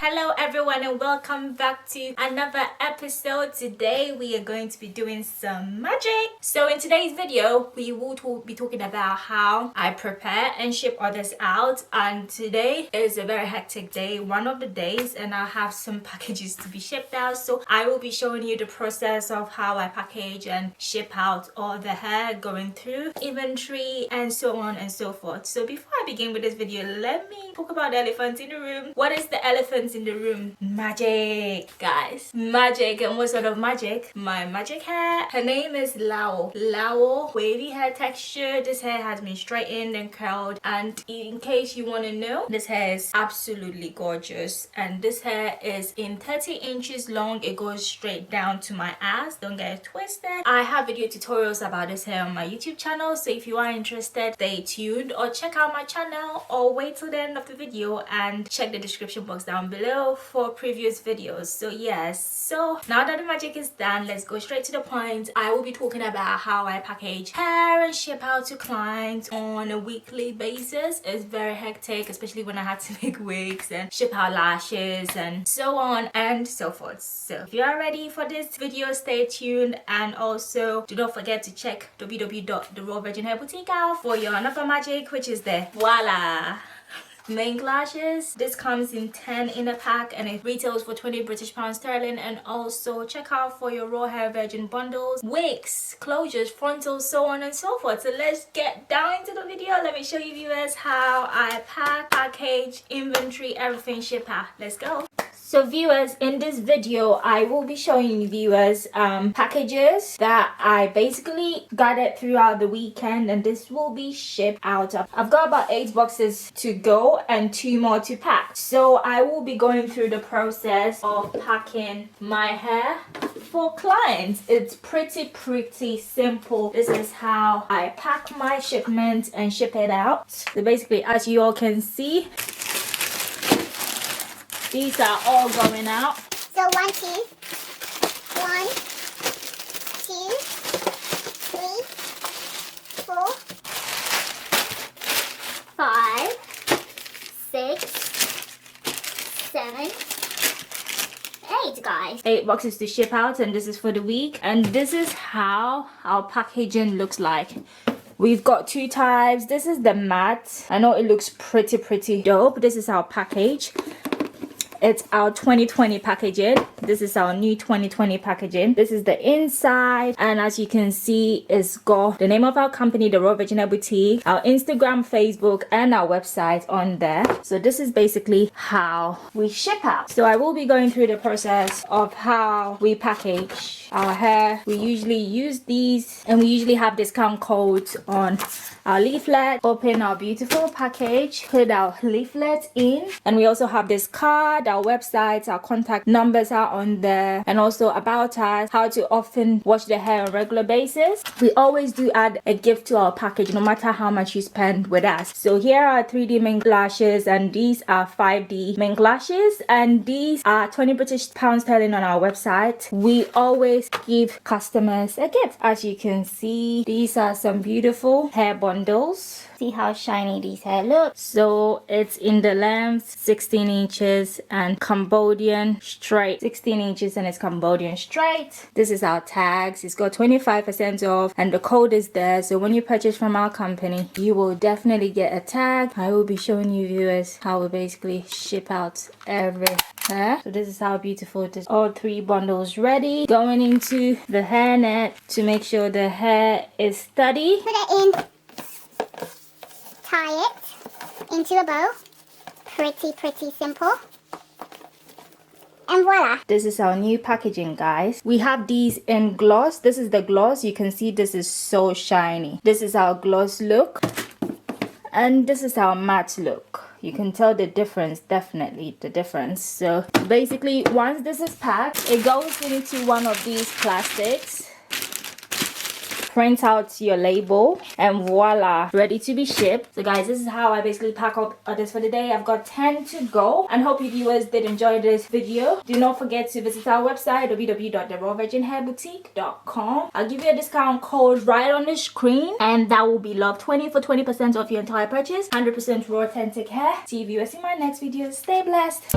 Hello everyone and welcome back to another episode. Today we are going to be doing some magic. So in today's video we will be talking about how I prepare and ship orders out, and today is a very hectic day, one of the days, and I have some packages to be shipped out. So I will be showing you the process of how I package and ship out all the hair, going through inventory and so on and so forth. So before I begin with this video, let me talk about the elephant in the room. What is the elephant in the room? Magic, guys. Magic. And what sort of magic? My magic hair. Her name is Lao. Wavy hair texture. This hair has been straightened and curled, and in case you want to know, this hair is absolutely gorgeous, and this hair is in 30 inches long. It goes straight down to my ass. Don't get it twisted. I have video tutorials about this hair on my YouTube channel, so if you are interested, stay tuned or check out my channel, or wait till the end of the video and check the description box down below for previous videos. So yes, so now that the magic is done, let's go straight to the point. I will be talking about how I package hair and ship out to clients on a weekly basis. It's very hectic, especially when I had to make wigs and ship out lashes and so on and so forth. So if you are ready for this video, stay tuned, and also do not forget to check www.therawvirginhairboutique out for your another magic, which is the voila mink lashes. This comes in 10 in a pack and it retails for 20 British pounds sterling. And also check out for your raw hair virgin bundles, wigs, closures, frontals, so on and so forth. So let's get down into the video. Let me show you viewers how I package, inventory, everything, ship out. Let's go. So viewers, in this video I will be showing you viewers packages that I basically gathered throughout the weekend, and this will be shipped out. I've got about 8 boxes to go and 2 more to pack. So I will be going through the process of packing my hair for clients. It's pretty simple. This is how I pack my shipment and ship it out. So basically, as you all can see, these are all going out. So 1, 2, 1, 2, 3, 4, 5, 6, 7, 8, guys. 8 boxes to ship out, and this is for the week. And this is how our packaging looks like. We've got 2 types. This is the matte. I know it looks pretty dope. This is our package. It's our 2020 packaging. This is our new 2020 packaging. This is the inside, and as you can see, it's got the name of our company, The Raw Virgin Hair Boutique, our Instagram, Facebook, and our website on there. So this is basically how we ship out. So I will be going through the process of how we package our hair. We usually use these, and we usually have discount codes on our leaflet. Open our beautiful package, put our leaflet in, and we also have this card, our websites, our contact numbers are on there, and also about us, how to often wash the hair on a regular basis. We always do add a gift to our package no matter how much you spend with us. So here are 3D mink lashes, and these are 5D mink lashes, and these are 20 British pounds sterling on our website. We always give customers a gift. As you can see, these are some beautiful hair bundles. See how shiny these hair look. So it's in the length 16 inches and Cambodian straight. 16 inches and it's Cambodian straight. This is our tags. It's got 25% off and the code is there. So when you purchase from our company, you will definitely get a tag. I will be showing you viewers how we basically ship out every hair. So this is how beautiful it is. All 3 bundles ready. Going into the hair net to make sure the hair is steady. Put it in, tie it into a bow. Pretty simple. And voila. This is our new packaging, guys. We have these in gloss. This is the gloss. You can see this is so shiny. This is our gloss look, and this is our matte look. You can tell the difference, definitely the difference. So basically, once this is packed, it goes into one of these plastics. print out your label, and voila, ready to be shipped. So guys, this is how I basically pack up orders for the day. I've got 10 to go, and hope you viewers did enjoy this video. Do not forget to visit our website www.therawvirginhairboutique.com. I'll give you a discount code right on the screen, and that will be love20 for 20% off your entire purchase. 100% raw authentic hair. See you viewers in my next video. Stay blessed.